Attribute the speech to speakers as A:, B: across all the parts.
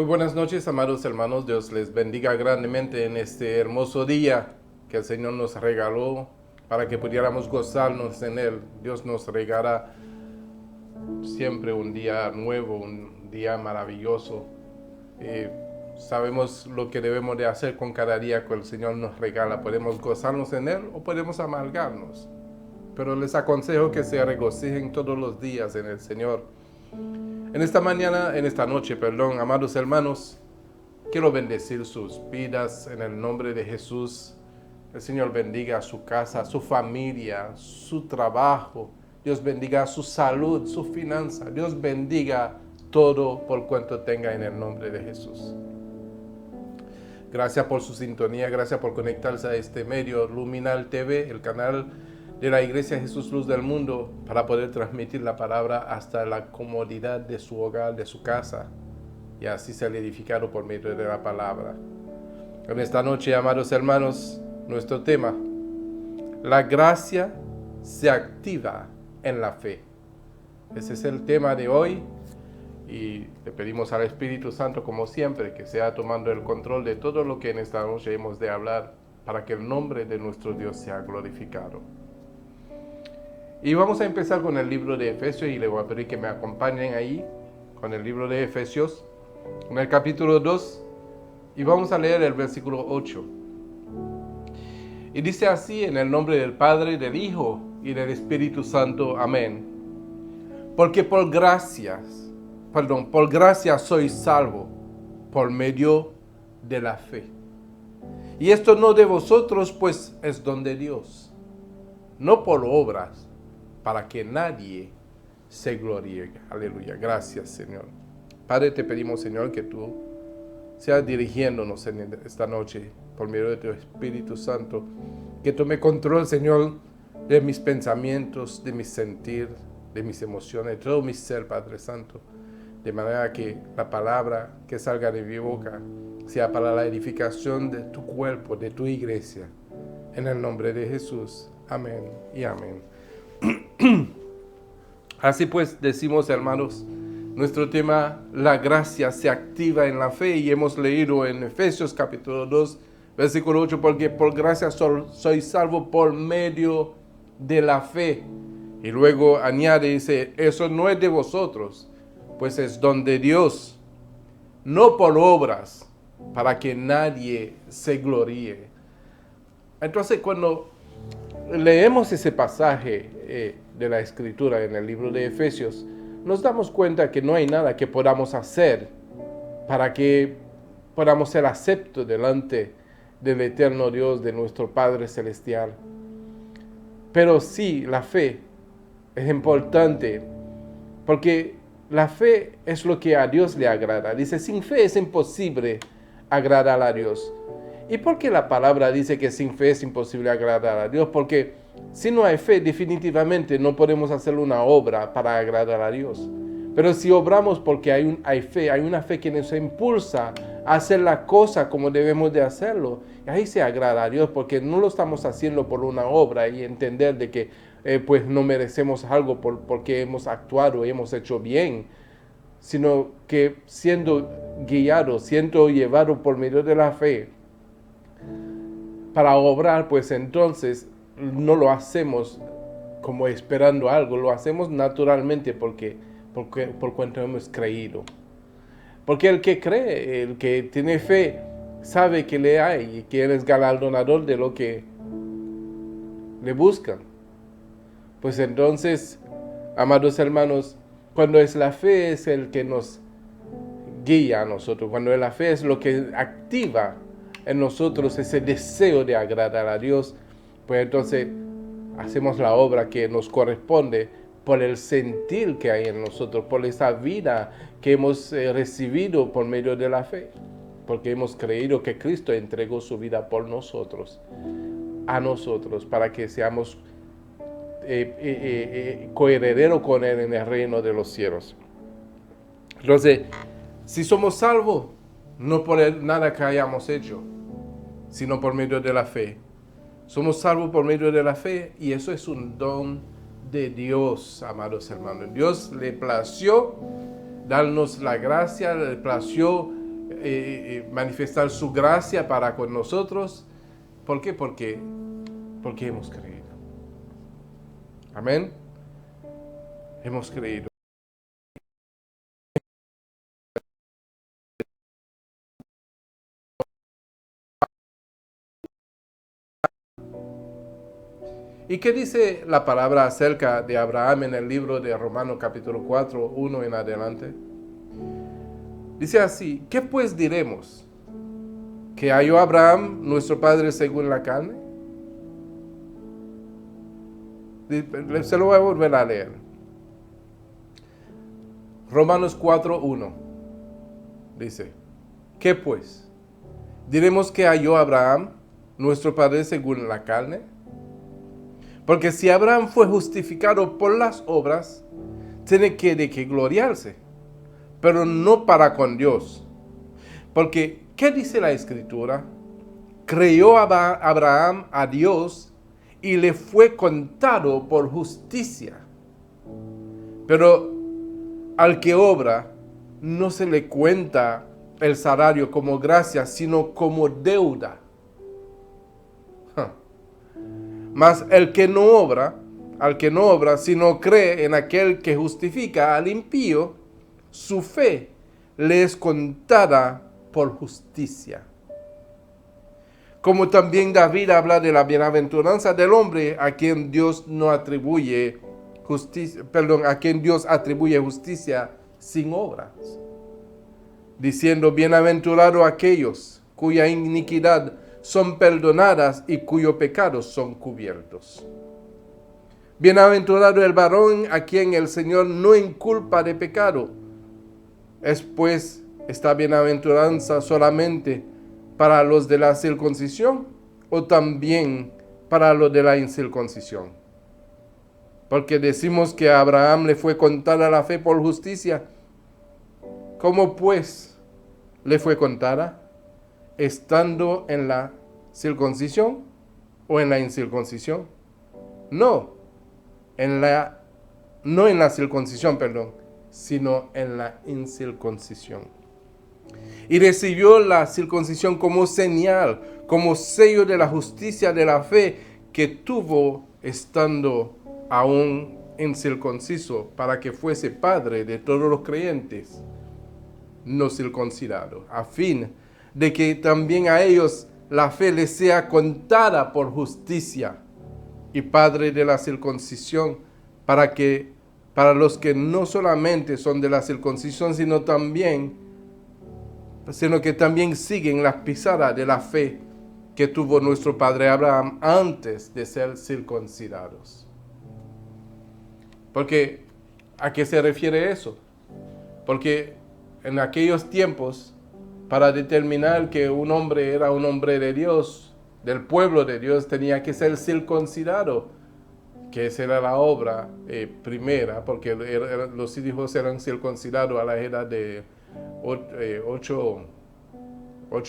A: Muy buenas noches, amados hermanos. Dios les bendiga grandemente en este hermoso día que el Señor nos regaló para que pudiéramos gozarnos en Él. Dios nos regala siempre un día nuevo, un día maravilloso. Sabemos lo que debemos de hacer con cada día que el Señor nos regala. Podemos gozarnos en Él o podemos amargarnos. Pero les aconsejo que se regocijen todos los días en el Señor. En esta noche, amados hermanos, quiero bendecir sus vidas en el nombre de Jesús. El Señor bendiga su casa, su familia, su trabajo. Dios bendiga su salud, su finanza. Dios bendiga todo por cuanto tenga en el nombre de Jesús. Gracias por su sintonía, gracias por conectarse a este medio Luminal TV, el canal de la Iglesia Jesús Luz del Mundo, para poder transmitir la palabra hasta la comodidad de su hogar, de su casa, y así ser edificado por medio de la palabra. En esta noche, amados hermanos, nuestro tema: la gracia se activa en la fe. Ese es el tema de hoy, y le pedimos al Espíritu Santo, como siempre, que sea tomando el control de todo lo que en esta noche hemos de hablar, para que el nombre de nuestro Dios sea glorificado. Y vamos a empezar con el libro de Efesios, y les voy a pedir que me acompañen ahí con el libro de Efesios, en el capítulo 2, y vamos a leer el versículo 8. Y dice así: en el nombre del Padre, del Hijo y del Espíritu Santo. Amén. Porque por gracia sois salvo por medio de la fe. Y esto no de vosotros, pues es don de Dios, no por obras, para que nadie se gloríe. Aleluya. Gracias, Señor. Padre, te pedimos, Señor, que tú seas dirigiéndonos en esta noche por medio de tu Espíritu Santo, que tome control, Señor, de mis pensamientos, de mi sentir, de mis emociones, de todo mi ser, Padre Santo, de manera que la palabra que salga de mi boca sea para la edificación de tu cuerpo, de tu iglesia. En el nombre de Jesús. Amén y amén. Así pues, decimos, hermanos, nuestro tema: la gracia se activa en la fe, y hemos leído en Efesios capítulo 2, versículo 8, porque por gracia sois salvo por medio de la fe. Y luego añade, dice: eso no es de vosotros, pues es don de Dios, no por obras, para que nadie se gloríe. Entonces, cuando leemos ese pasaje de la Escritura en el libro de Efesios, nos damos cuenta que no hay nada que podamos hacer para que podamos ser aceptos delante del eterno Dios, de nuestro Padre Celestial. Pero sí, la fe es importante, porque la fe es lo que a Dios le agrada. Dice: sin fe es imposible agradar a Dios. ¿Y por qué la palabra dice que sin fe es imposible agradar a Dios? Porque si no hay fe, definitivamente no podemos hacer una obra para agradar a Dios. Pero si obramos porque hay fe, hay una fe que nos impulsa a hacer la cosa como debemos de hacerlo, y ahí se agrada a Dios, porque no lo estamos haciendo por una obra y entender de que pues no merecemos algo porque hemos actuado y hemos hecho bien, sino que siendo guiado, siendo llevado por medio de la fe para obrar, pues entonces no lo hacemos como esperando algo, lo hacemos naturalmente por cuanto hemos creído. Porque el que cree, el que tiene fe, sabe que le hay y que Él es galardonador de lo que le buscan. Pues entonces, amados hermanos, cuando es la fe es el que nos guía a nosotros, cuando la fe es lo que activa en nosotros ese deseo de agradar a Dios, pues entonces hacemos la obra que nos corresponde por el sentir que hay en nosotros, por esa vida que hemos recibido por medio de la fe, porque hemos creído que Cristo entregó su vida por nosotros, a nosotros, para que seamos coherederos con Él en el reino de los cielos. Entonces, si somos salvos, no por nada que hayamos hecho, sino por medio de la fe. Somos salvos por medio de la fe, y eso es un don de Dios, amados hermanos. Dios le plació darnos la gracia, le plació manifestar su gracia para con nosotros. ¿Por qué? Porque hemos creído. Amén. Hemos creído. ¿Y qué dice la palabra acerca de Abraham en el libro de Romanos capítulo 4, 1 en adelante? Dice así: ¿qué pues diremos? ¿Que halló Abraham nuestro padre según la carne? Se lo voy a volver a leer. Romanos 4, 1 dice: ¿qué pues? ¿Diremos que halló Abraham nuestro padre según la carne? Porque si Abraham fue justificado por las obras, tiene que de qué gloriarse, pero no para con Dios. Porque, ¿qué dice la Escritura? Creyó Abraham a Dios y le fue contado por justicia. Pero al que obra, no se le cuenta el salario como gracia, sino como deuda. Mas al que no obra, sino cree en aquel que justifica al impío, su fe le es contada por justicia. Como también David habla de la bienaventuranza del hombre a quien Dios atribuye justicia sin obras, diciendo: bienaventurado aquellos cuya iniquidad son perdonadas y cuyos pecados son cubiertos. Bienaventurado el varón a quien el Señor no inculpa de pecado. ¿Es pues esta bienaventuranza solamente para los de la circuncisión o también para los de la incircuncisión? Porque decimos que a Abraham le fue contada la fe por justicia. ¿Cómo pues le fue contada? ¿Estando en la circuncisión o en la incircuncisión? No en la circuncisión, sino en la incircuncisión. Y recibió la circuncisión como señal, como sello de la justicia de la fe que tuvo estando aún incircunciso, para que fuese padre de todos los creyentes no circuncidados, a fin de que también a ellos la fe les sea contada por justicia, y padre de la circuncisión para los que no solamente son de la circuncisión, sino que también siguen las pisadas de la fe que tuvo nuestro padre Abraham antes de ser circuncidados. Porque, ¿a qué se refiere eso? Porque en aquellos tiempos, para determinar que un hombre era un hombre de Dios, del pueblo de Dios, tenía que ser circuncidado, que esa era la obra primera, porque los hijos eran circuncidados a la edad de 8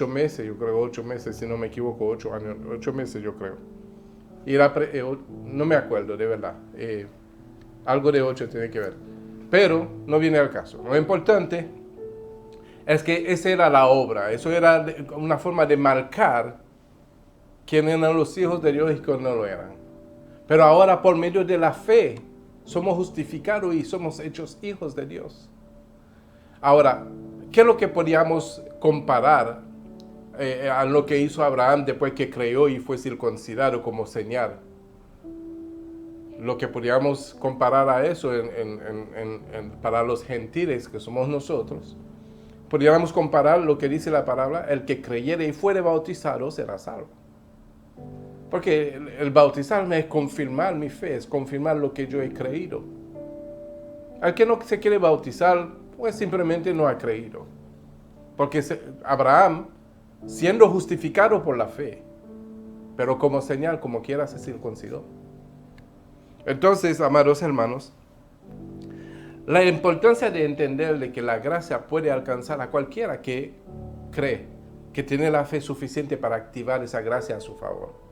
A: meses, yo creo, 8 meses, si no me equivoco, 8 años, 8 meses yo creo. Y no me acuerdo, de verdad. Algo de 8 tiene que ver. Pero no viene al caso. Lo importante es que esa era la obra. Eso era una forma de marcar quién eran los hijos de Dios y quién no lo eran. Pero ahora, por medio de la fe, somos justificados y somos hechos hijos de Dios. Ahora, ¿qué es lo que podíamos comparar a lo que hizo Abraham después que creyó y fue circuncidado como señal? Lo que podíamos comparar a eso para los gentiles que somos nosotros, podríamos comparar lo que dice la palabra: el que creyere y fuere bautizado será salvo. Porque el bautizarme es confirmar mi fe, es confirmar lo que yo he creído. Al que no se quiere bautizar, pues simplemente no ha creído. Porque Abraham, siendo justificado por la fe, pero como señal, como quiera, se circuncidó. Entonces, amados hermanos, la importancia de entender de que la gracia puede alcanzar a cualquiera que cree, que tiene la fe suficiente para activar esa gracia a su favor.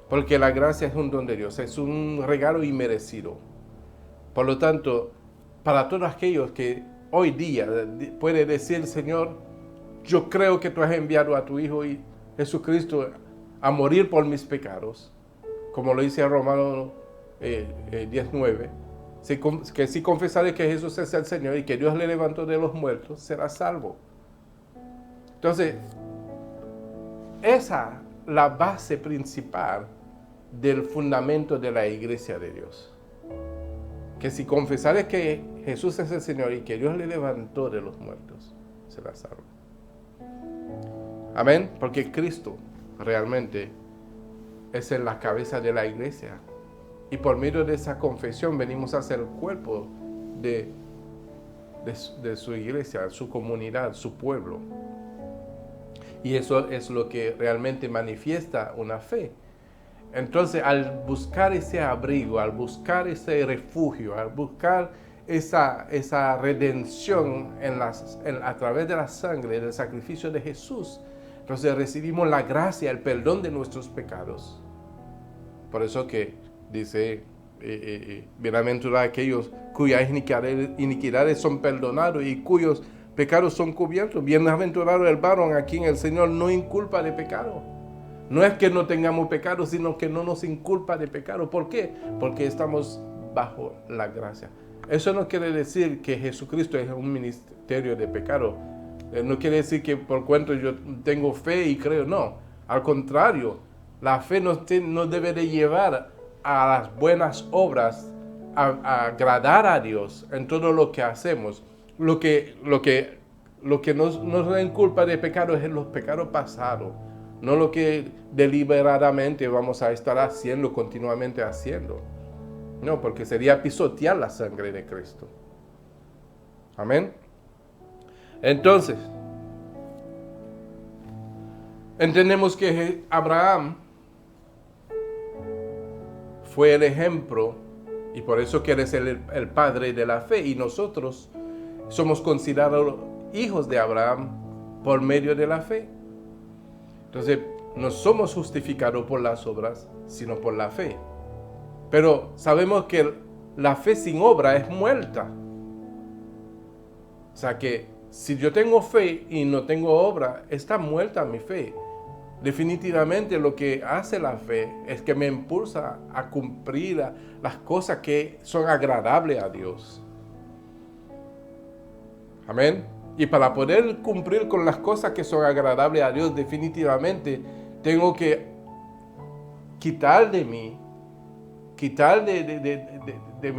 A: Porque la gracia es un don de Dios, es un regalo inmerecido. Por lo tanto, para todos aquellos que hoy día puede decir: Señor, yo creo que tú has enviado a tu Hijo Jesucristo a morir por mis pecados, como lo dice Romanos 19, que si confesare que Jesús es el Señor y que Dios le levantó de los muertos, será salvo. Entonces, esa es la base principal del fundamento de la iglesia de Dios. Que si confesare que Jesús es el Señor y que Dios le levantó de los muertos, será salvo. Amén, porque Cristo realmente es en la cabeza de la iglesia. Y por medio de esa confesión venimos a ser el cuerpo de su iglesia, su comunidad, su pueblo. Y eso es lo que realmente manifiesta una fe. Entonces, al buscar ese abrigo, al buscar ese refugio, al buscar esa redención a través de la sangre, del sacrificio de Jesús, entonces recibimos la gracia, el perdón de nuestros pecados. Por eso que dice, bienaventurados aquellos cuyas iniquidades son perdonados y cuyos pecados son cubiertos. Bienaventurado el varón a quien el Señor no inculpa de pecado. No es que no tengamos pecado, sino que no nos inculpa de pecado. ¿Por qué? Porque estamos bajo la gracia. Eso no quiere decir que Jesucristo es un ministerio de pecado. No quiere decir que por cuanto yo tengo fe y creo. No, al contrario. La fe nos debe de llevar a las buenas obras, a agradar a Dios en todo lo que hacemos. Lo que nos inculpa de pecado es los pecados pasados. No lo que deliberadamente vamos a estar haciendo, continuamente haciendo. No, porque sería pisotear la sangre de Cristo. Amén. Entonces, entendemos que Abraham fue el ejemplo y por eso quiere ser el padre de la fe. Y nosotros somos considerados hijos de Abraham por medio de la fe. Entonces, no somos justificados por las obras, sino por la fe. Pero sabemos que la fe sin obra es muerta. O sea que si yo tengo fe y no tengo obra, está muerta mi fe. Definitivamente lo que hace la fe es que me impulsa a cumplir las cosas que son agradables a Dios. Amén. Y para poder cumplir con las cosas que son agradables a Dios, definitivamente tengo que quitar de mí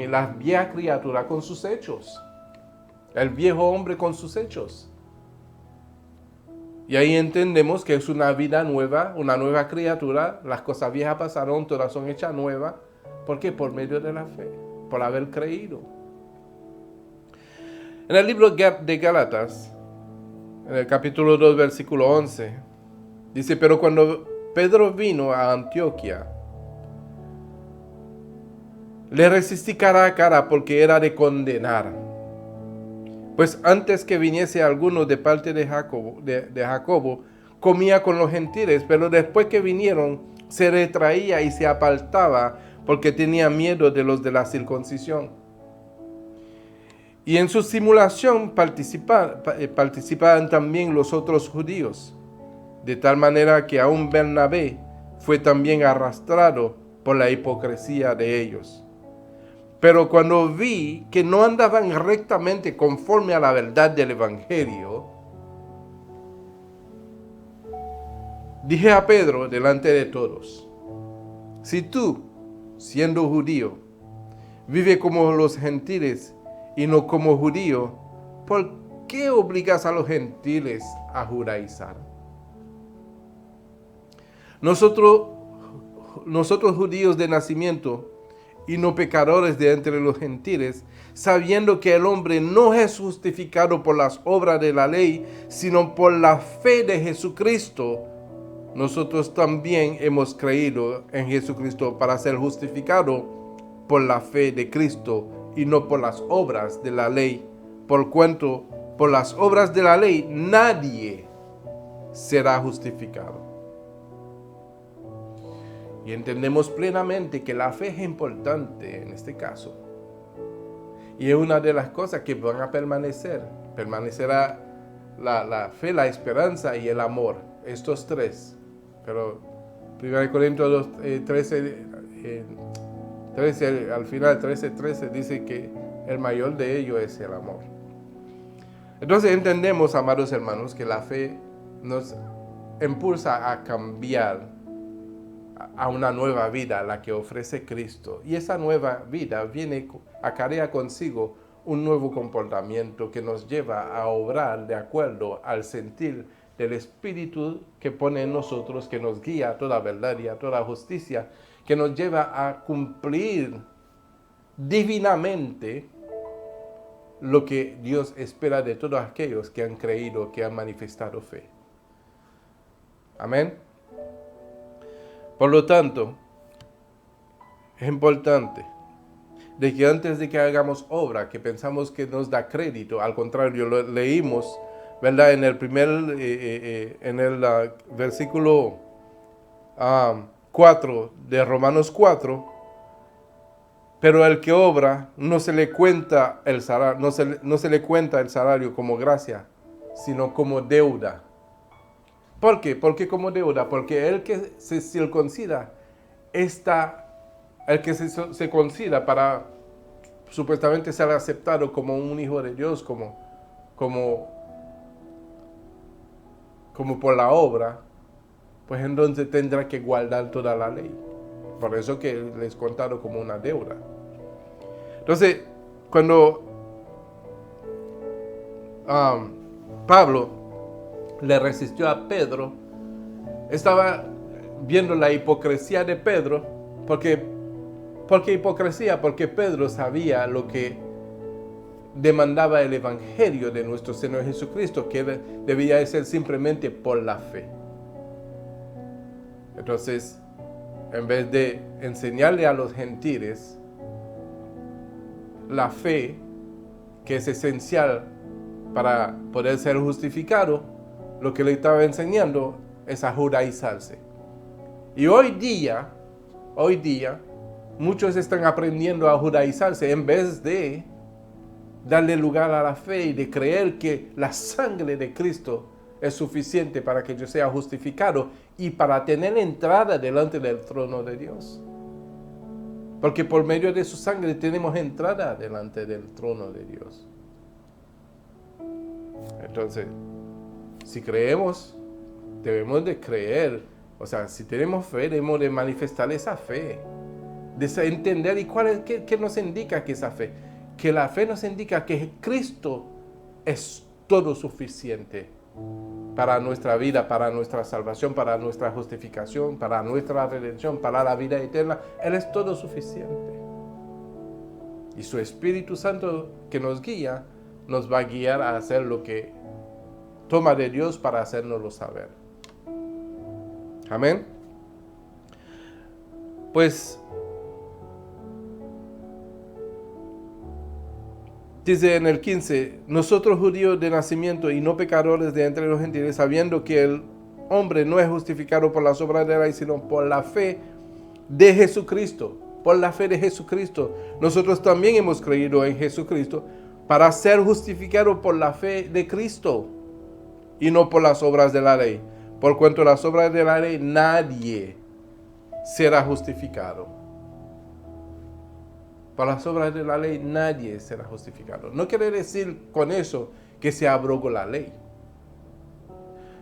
A: las viejas criaturas con sus hechos. El viejo hombre con sus hechos. Y ahí entendemos que es una vida nueva, una nueva criatura. Las cosas viejas pasaron, todas son hechas nuevas. ¿Por qué? Por medio de la fe, por haber creído. En el libro de Gálatas, en el capítulo 2, versículo 11, dice, pero cuando Pedro vino a Antioquía, le resistí cara a cara porque era de condenar. Pues antes que viniese alguno de parte de Jacobo, comía con los gentiles, pero después que vinieron, se retraía y se apartaba porque tenía miedo de los de la circuncisión. Y en su simulación participaban también los otros judíos, de tal manera que aún Bernabé fue también arrastrado por la hipocresía de ellos. Pero cuando vi que no andaban rectamente conforme a la verdad del Evangelio, dije a Pedro delante de todos, si tú, siendo judío, vives como los gentiles y no como judío, ¿por qué obligas a los gentiles a judaizar? Nosotros judíos de nacimiento y no pecadores de entre los gentiles, sabiendo que el hombre no es justificado por las obras de la ley, sino por la fe de Jesucristo, nosotros también hemos creído en Jesucristo para ser justificado por la fe de Cristo y no por las obras de la ley, por cuanto por las obras de la ley nadie será justificado. Y entendemos plenamente que la fe es importante en este caso. Y es una de las cosas que van a permanecerá la fe, la esperanza y el amor. Estos tres. Pero 1 Corintios 13, al final 13 dice que el mayor de ellos es el amor. Entonces entendemos, amados hermanos, que la fe nos impulsa a cambiar a una nueva vida, la que ofrece Cristo. Y esa nueva vida acarrea consigo un nuevo comportamiento que nos lleva a obrar de acuerdo al sentir del Espíritu que pone en nosotros, que nos guía a toda verdad y a toda justicia, que nos lleva a cumplir divinamente lo que Dios espera de todos aquellos que han creído, que han manifestado fe. Amén. Por lo tanto, es importante de que antes de que hagamos obra, que pensamos que nos da crédito, al contrario, lo leímos, ¿verdad? En el versículo 4 de Romanos 4, pero el que obra no se le cuenta el salario, no se le cuenta el salario como gracia, sino como deuda. ¿Por qué? ¿Por qué como deuda? Porque el que se circuncida el que se concida para supuestamente ser aceptado como un hijo de Dios, como por la obra, pues entonces tendrá que guardar toda la ley. Por eso que les he contado como una deuda. Entonces, cuando Pablo le resistió a Pedro, estaba viendo la hipocresía de Pedro. ¿Por qué hipocresía? Porque Pedro sabía lo que demandaba el evangelio de nuestro Señor Jesucristo, que debía ser simplemente por la fe. Entonces, en vez de enseñarle a los gentiles la fe, que es esencial para poder ser justificado, lo que le estaba enseñando es a judaizarse. Y hoy día, muchos están aprendiendo a judaizarse en vez de darle lugar a la fe y de creer que la sangre de Cristo es suficiente para que yo sea justificado y para tener entrada delante del trono de Dios. Porque por medio de su sangre tenemos entrada delante del trono de Dios. Entonces, si creemos, debemos de creer. O sea, si tenemos fe, debemos de manifestar esa fe. De entender qué nos indica que esa fe. Que la fe nos indica que Cristo es todo suficiente para nuestra vida, para nuestra salvación, para nuestra justificación, para nuestra redención, para la vida eterna. Él es todo suficiente. Y su Espíritu Santo que nos guía, nos va a guiar a hacer lo que toma de Dios para hacérnoslo saber. Amén. Pues dice en el 15, nosotros judíos de nacimiento y no pecadores de entre los gentiles, sabiendo que el hombre no es justificado por las obras de la ley, sino por la fe de Jesucristo. Por la fe de Jesucristo. Nosotros también hemos creído en Jesucristo para ser justificados por la fe de Cristo y no por las obras de la ley. Por cuanto las obras de la ley nadie será justificado. Por las obras de la ley nadie será justificado. No quiere decir con eso que se abrogó la ley,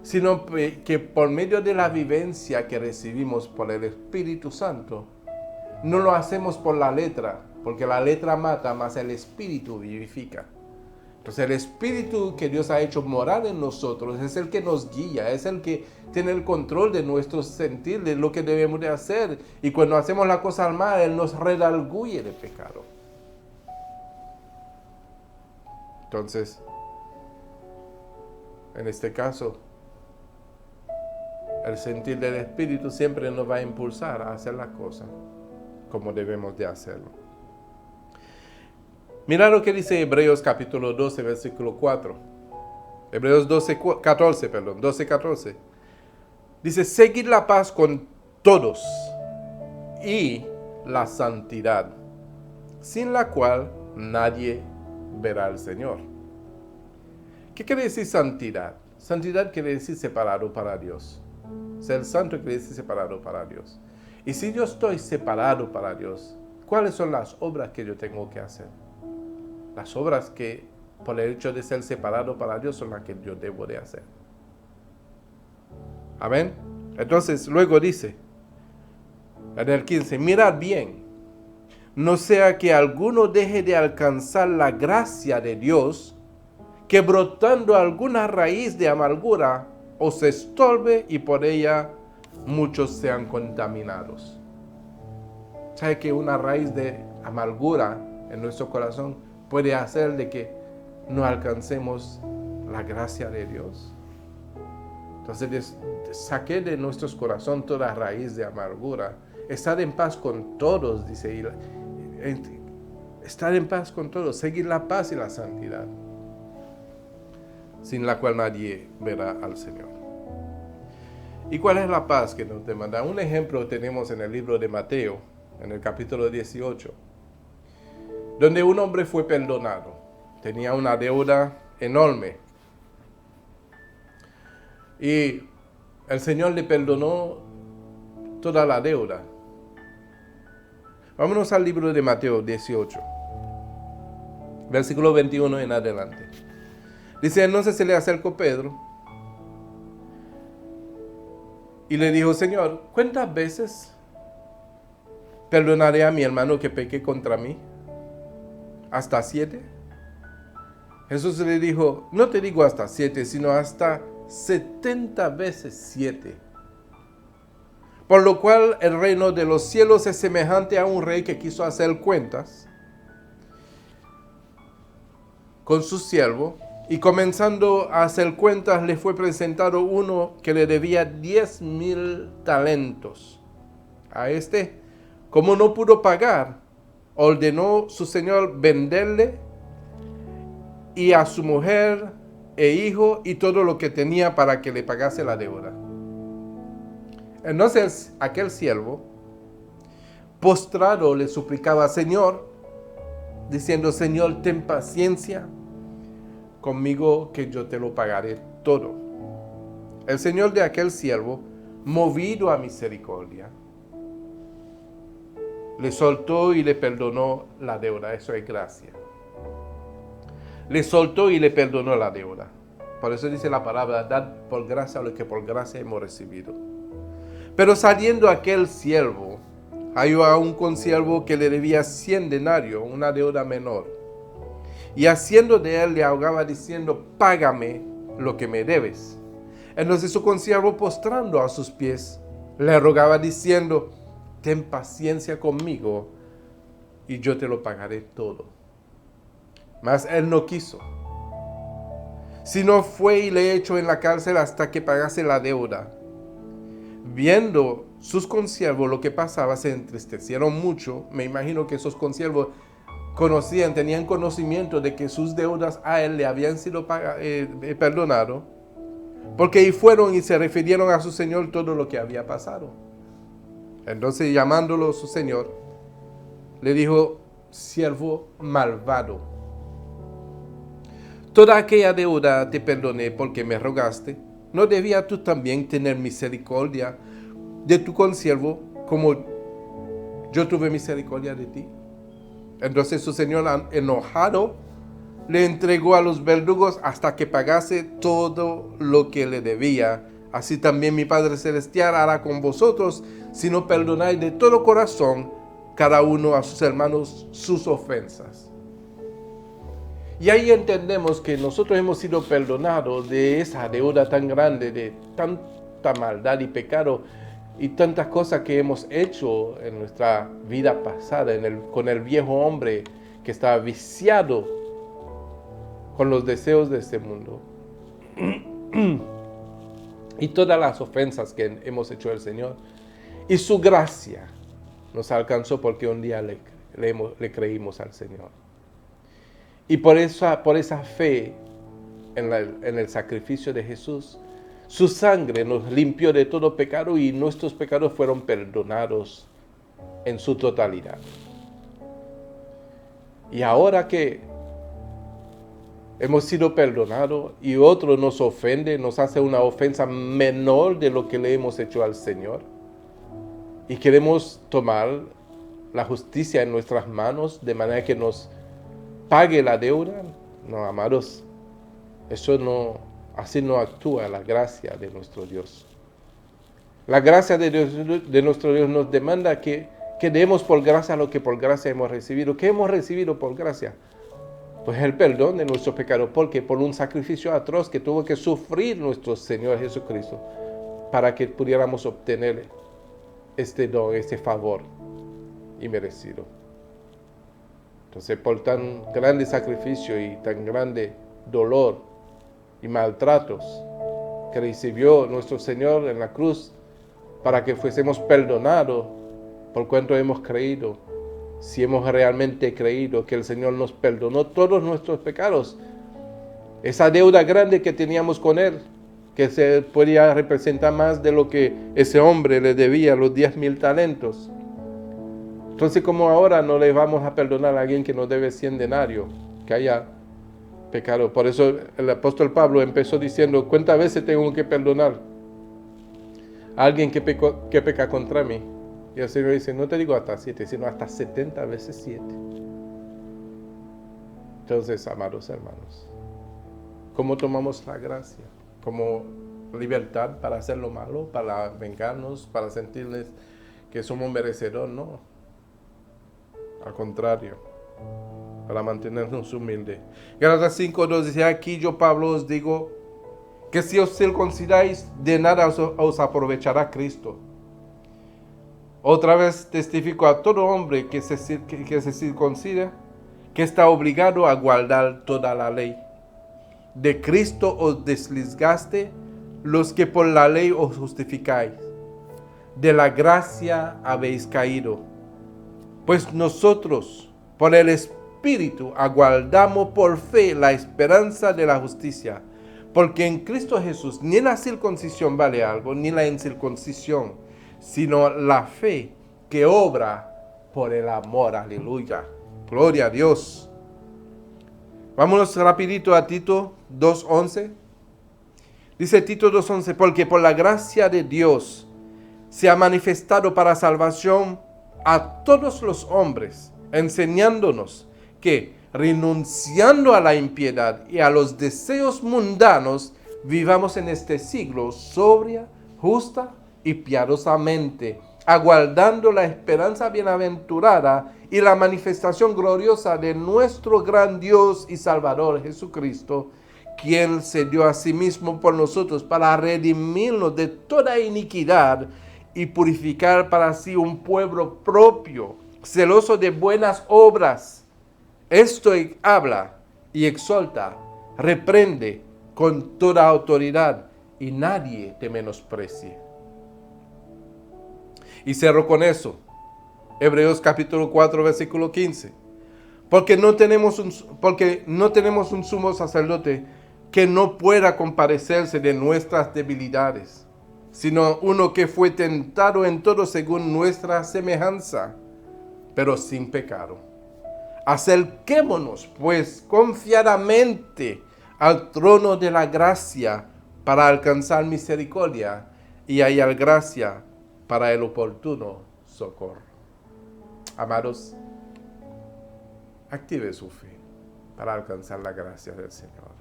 A: sino que por medio de la vivencia que recibimos por el Espíritu Santo, no lo hacemos por la letra, porque la letra mata, mas el Espíritu vivifica. Entonces el Espíritu que Dios ha hecho morar en nosotros es el que nos guía, es el que tiene el control de nuestro sentir, de lo que debemos de hacer. Y cuando hacemos la cosa mal, Él nos redarguye de pecado. Entonces, en este caso, el sentir del Espíritu siempre nos va a impulsar a hacer las cosas como debemos de hacerlo. Mira lo que dice Hebreos capítulo 12, versículo 4. Hebreos 12, 14. Dice, seguid la paz con todos y la santidad, sin la cual nadie verá al Señor. ¿Qué quiere decir santidad? Santidad quiere decir separado para Dios. Ser santo quiere decir separado para Dios. Y si yo estoy separado para Dios, ¿cuáles son las obras que yo tengo que hacer? Las obras que, por el hecho de ser separado para Dios, son las que yo debo de hacer. Amén. Entonces, luego dice, en el 15, mirad bien, no sea que alguno deje de alcanzar la gracia de Dios, que brotando alguna raíz de amargura os estorbe y por ella muchos sean contaminados. ¿Sabe que una raíz de amargura en nuestro corazón puede hacer de que no alcancemos la gracia de Dios? Entonces, saqué de nuestros corazones toda raíz de amargura. Estar en paz con todos, dice. Estar en paz con todos, seguir la paz y la santidad, sin la cual nadie verá al Señor. ¿Y cuál es la paz que nos demanda? Un ejemplo tenemos en el libro de Mateo, en el capítulo 18, donde un hombre fue perdonado. Tenía una deuda enorme. Y el Señor le perdonó toda la deuda. Vámonos al libro de Mateo 18, versículo 21 en adelante. Dice, entonces se le acercó Pedro y le dijo, Señor, ¿cuántas veces perdonaré a mi hermano que peque contra mí? ¿Hasta 7? Jesús le dijo, no te digo hasta 7, sino hasta 70 veces 7. Por lo cual el reino de los cielos es semejante a un rey que quiso hacer cuentas con su siervo, y comenzando a hacer cuentas le fue presentado uno que le debía 10,000 talentos. A este, como no pudo pagar, ordenó su señor venderle y a su mujer e hijo y todo lo que tenía para que le pagase la deuda. Entonces aquel siervo, postrado, le suplicaba, Señor, diciendo, Señor, ten paciencia conmigo que yo te lo pagaré todo. El Señor de aquel siervo, movido a misericordia, le soltó y le perdonó la deuda. Eso es gracia. Le soltó y le perdonó la deuda. Por eso dice la palabra, dad por gracia lo que por gracia hemos recibido. Pero saliendo aquel siervo, halló a un consiervo que le debía 100 denarios, una deuda menor. Y haciendo de él le ahogaba diciendo, págame lo que me debes. Entonces su consiervo, postrando a sus pies, le rogaba diciendo, ten paciencia conmigo y yo te lo pagaré todo. Mas él no quiso, sino fue y le echó en la cárcel hasta que pagase la deuda. Viendo sus consiervos lo que pasaba, se entristecieron mucho. Me imagino que esos consiervos tenían conocimiento de que sus deudas a él le habían sido perdonado, porque fueron y se refirieron a su señor todo lo que había pasado. Entonces, llamándolo su señor, le dijo, siervo malvado, toda aquella deuda te perdoné porque me rogaste. ¿No debías tú también tener misericordia de tu consiervo como yo tuve misericordia de ti? Entonces su señor, enojado, le entregó a los verdugos hasta que pagase todo lo que le debía. Así también mi Padre Celestial hará con vosotros, si no perdonáis de todo corazón cada uno a sus hermanos sus ofensas. Y ahí entendemos que nosotros hemos sido perdonados de esa deuda tan grande, de tanta maldad y pecado y tantas cosas que hemos hecho en nuestra vida pasada, con el viejo hombre que estaba viciado con los deseos de este mundo. Y todas las ofensas que hemos hecho al Señor. Y su gracia nos alcanzó porque un día le creímos al Señor. Y por esa fe en el sacrificio de Jesús, su sangre nos limpió de todo pecado y nuestros pecados fueron perdonados en su totalidad. Y ahora que hemos sido perdonados y otro nos ofende, nos hace una ofensa menor de lo que le hemos hecho al Señor. Y queremos tomar la justicia en nuestras manos de manera que nos pague la deuda. No, amados, eso no, así no actúa la gracia de nuestro Dios. La gracia de nuestro Dios nos demanda que demos por gracia lo que por gracia hemos recibido. ¿Qué hemos recibido por gracia? Pues el perdón de nuestros pecados, porque por un sacrificio atroz que tuvo que sufrir nuestro Señor Jesucristo para que pudiéramos obtener este don, este favor inmerecido. Entonces, por tan grande sacrificio y tan grande dolor y maltratos que recibió nuestro Señor en la cruz para que fuésemos perdonados por cuanto hemos creído, si hemos realmente creído que el Señor nos perdonó todos nuestros pecados, esa deuda grande que teníamos con Él, que se podía representar más de lo que ese hombre le debía, los 10,000 talentos. Entonces, como ahora no le vamos a perdonar a alguien que nos debe 100 denarios, que haya pecado. Por eso el apóstol Pablo empezó diciendo, ¿cuántas veces tengo que perdonar a alguien que peca contra mí? Y el Señor dice, no te digo hasta 7, sino hasta 70 veces 7. Entonces, amados hermanos, ¿cómo tomamos la gracia? ¿Como libertad para hacer lo malo, para vengarnos, para sentirles que somos merecedores? No. Al contrario, para mantenernos humildes. Gálatas 5:2 dice, aquí yo, Pablo, os digo que si os circuncidáis, de nada os aprovechará Cristo. Otra vez testifico a todo hombre que se circuncida, que está obligado a guardar toda la ley. De Cristo os desligaste los que por la ley os justificáis. De la gracia habéis caído. Pues nosotros, por el Espíritu, aguardamos por fe la esperanza de la justicia. Porque en Cristo Jesús ni la circuncisión vale algo, ni la incircuncisión, sino la fe que obra por el amor. Aleluya. Gloria a Dios. Vámonos rapidito a Tito 2:11. Dice Tito 2:11, porque por la gracia de Dios se ha manifestado para salvación a todos los hombres, enseñándonos que, renunciando a la impiedad y a los deseos mundanos, vivamos en este siglo sobria, justa y piadosamente, aguardando la esperanza bienaventurada y la manifestación gloriosa de nuestro gran Dios y Salvador Jesucristo, quien se dio a sí mismo por nosotros para redimirnos de toda iniquidad y purificar para sí un pueblo propio, celoso de buenas obras. Esto habla y exhorta, reprende con toda autoridad y nadie te menosprecie. Y cerro con eso. Hebreos capítulo 4, versículo 15. Porque no tenemos un sumo sacerdote que no pueda compadecerse de nuestras debilidades, sino uno que fue tentado en todo según nuestra semejanza, pero sin pecado. Acerquémonos, pues, confiadamente al trono de la gracia para alcanzar misericordia y hallar gracia para el oportuno socorro. Amados, active su fe para alcanzar la gracia del Señor.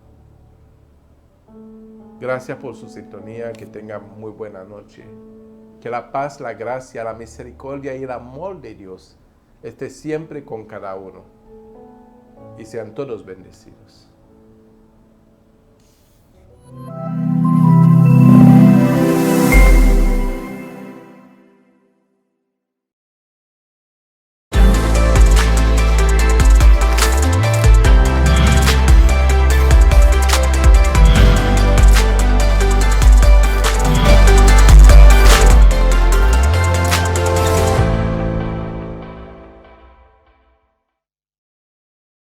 A: Gracias por su sintonía, que tengan muy buena noche. Que la paz, la gracia, la misericordia y el amor de Dios esté siempre con cada uno. Y sean todos bendecidos.